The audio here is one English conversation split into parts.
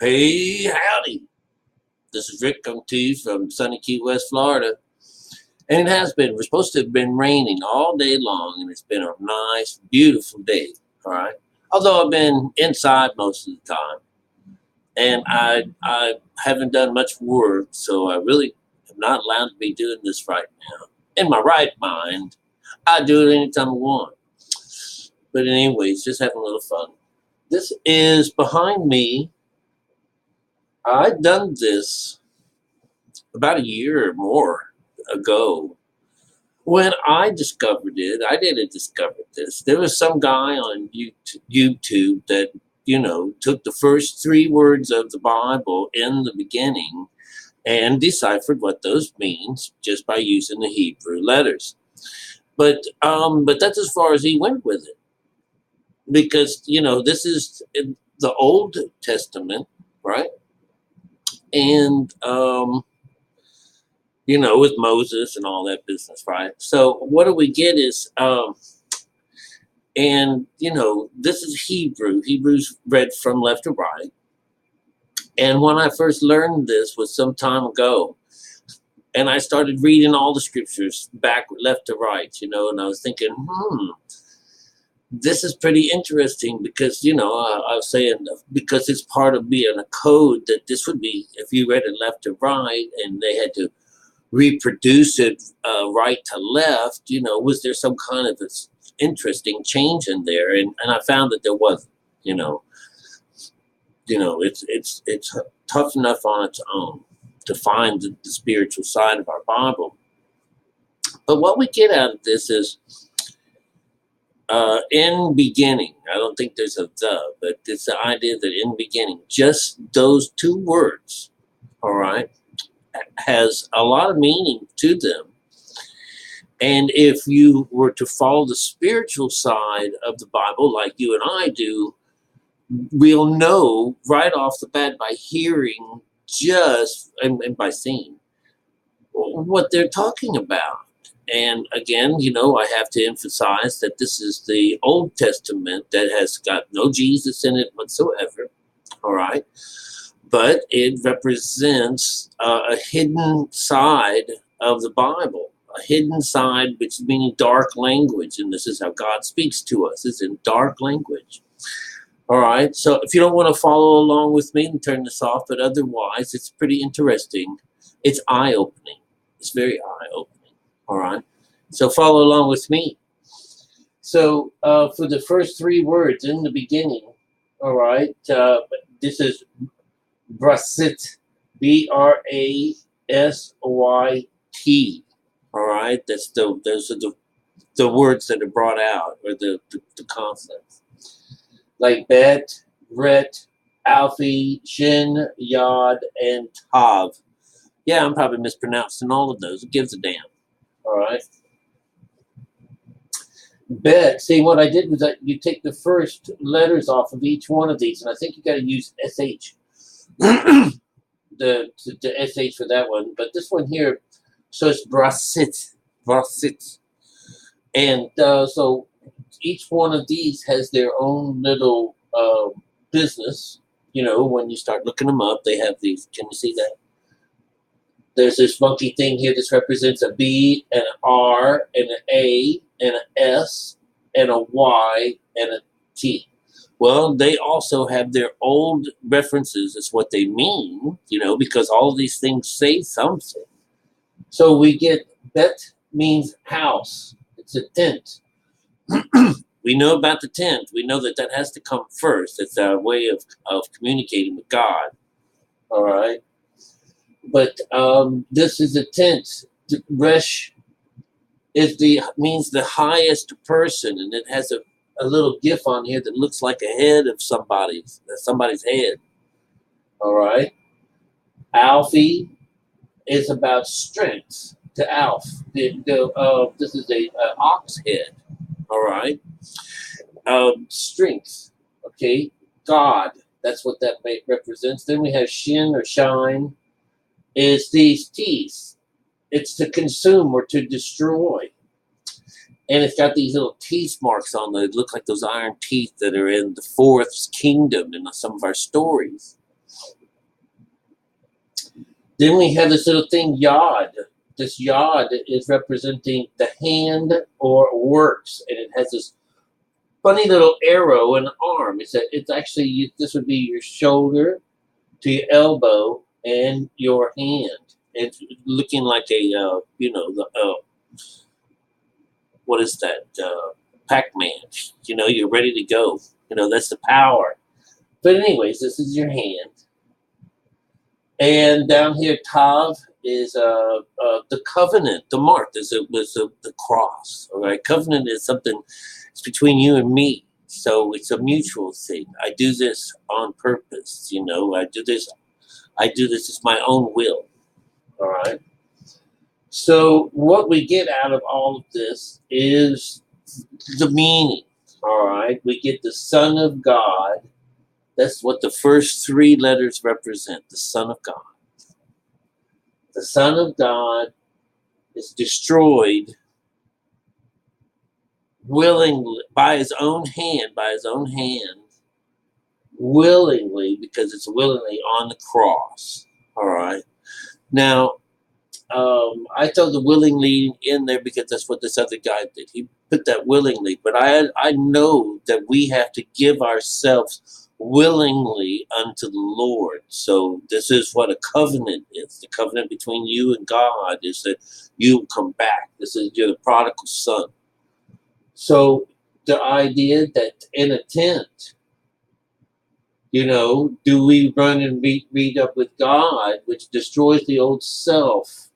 Hey, howdy. This is Rick coming to you from sunny Key West, Florida. And it has been. We're supposed to have been raining all day long, and it's been a nice, beautiful day. All right. Although I've been inside most of the time, and I haven't done much work, so I really am not allowed to be doing this right now. In my right mind, I do it anytime I want. But anyways, just having a little fun. This is behind me. I've done this about a year or more ago. When I discovered it, I didn't discover this. There was some guy on YouTube that, took the first three words of the Bible in the beginning and deciphered what those means just by using the Hebrew letters. But that's as far as he went with it, because this is the Old Testament, right? And with Moses and all that business, right? So what do we get is, this is Hebrew. Hebrew's read from left to right. And when I first learned this was some time ago, and I started reading all the scriptures back, left to right, and I was thinking, this is pretty interesting because, I was saying, because it's part of being a code that this would be, if you read it left to right and they had to reproduce it right to left, was there some kind of this interesting change in there? And I found that there wasn't, it's tough enough on its own to find the spiritual side of our Bible. But what we get out of this is, in beginning, I don't think there's a the, but it's the idea that in beginning, just those two words, all right, has a lot of meaning to them. And if you were to follow the spiritual side of the Bible, like you and I do, we'll know right off the bat by hearing and by seeing what they're talking about. And again, I have to emphasize that this is the Old Testament that has got no Jesus in it whatsoever, all right? But it represents a hidden side of the Bible, a hidden side, which meaning dark language. And this is how God speaks to us. It's in dark language. All right. So if you don't want to follow along with me, then turn this off. But otherwise, it's pretty interesting. It's eye-opening. It's very eye-opening. All right. So follow along with me. So for the first three words in the beginning, all right, this is Brasit, Brasyt. All right, those are the words that are brought out, or the concepts, like Bet, Ret, Alfie, Shin, Yod, and Tav. Yeah, I'm probably mispronouncing all of those. It gives a damn. All right. Bet. See, what I did was that you take the first letters off of each one of these, and I think you got to use SH. the SH for that one, but this one here, so it's Brasit, and so each one of these has their own little business. When you start looking them up, they have these. Can you see that? There's this funky thing here. This represents a B and an R and an A and an S and a Y and a T. Well, they also have their old references as what they mean, because all of these things say something. So we get Bet means house. It's a tent. We know about the tent. We know that has to come first. It's a way of communicating with God. All right. But this is a tent. Resh means the highest person, and it has a little gif on here that looks like a head of somebody's head. All right. Alfie is about strength. To Alf. This is a ox head. All right. Strength. Okay. God. That's what that represents. Then we have Shin or shine. Is these teeth. It's to consume or to destroy. And it's got these little teeth marks on it. It look like those iron teeth that are in the fourth kingdom in some of our stories. Then we have this little thing, yod. This yod is representing the hand or works, and it has this funny little arrow and arm. It's actually, this would be your shoulder to your elbow and your hand. It's looking like a, what is that? Pac-Man. You're ready to go. That's the power. But anyways, this is your hand. And down here, Tav is the covenant, the mark. The cross. All right, covenant is something. It's between you and me, so it's a mutual thing. I do this on purpose. I do this. I do this as my own will. All right. So what we get out of all of this is the meaning. All right. We get the Son of God. That's what the first three letters represent. The Son of God. The Son of God is destroyed willingly by his own hand, willingly, because it's willingly on the cross. All right. Now, I throw the willingly in there because that's what this other guy did. He put that willingly, but I know that we have to give ourselves willingly unto the Lord. So this is what a covenant is. The covenant between you and God is that you come back. You're the prodigal son. So the idea that in a tent, do we run and meet up with God, which destroys the old self?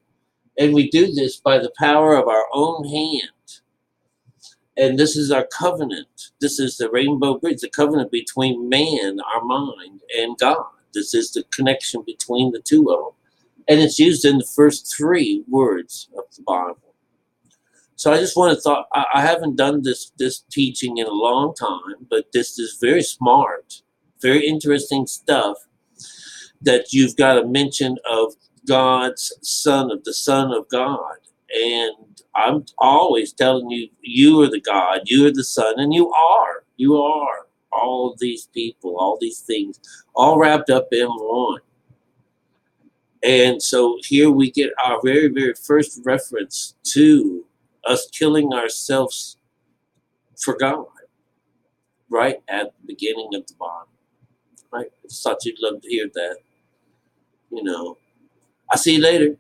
And we do this by the power of our own hand. And this is our covenant. This is the rainbow bridge, the covenant between man, our mind, and God. This is the connection between the two of them. And it's used in the first three words of the Bible. So I just want to thought, I haven't done this teaching in a long time, but this is very smart, very interesting stuff that you've got a mention of God's Son, of the Son of God. And I'm always telling you, you are the God, you are the Son, and you are all of these people, all these things, all wrapped up in one. And so here we get our very, very first reference to us killing ourselves for God, right at the beginning of the Bible. Right? I just thought you'd love to hear that. I'll see you later.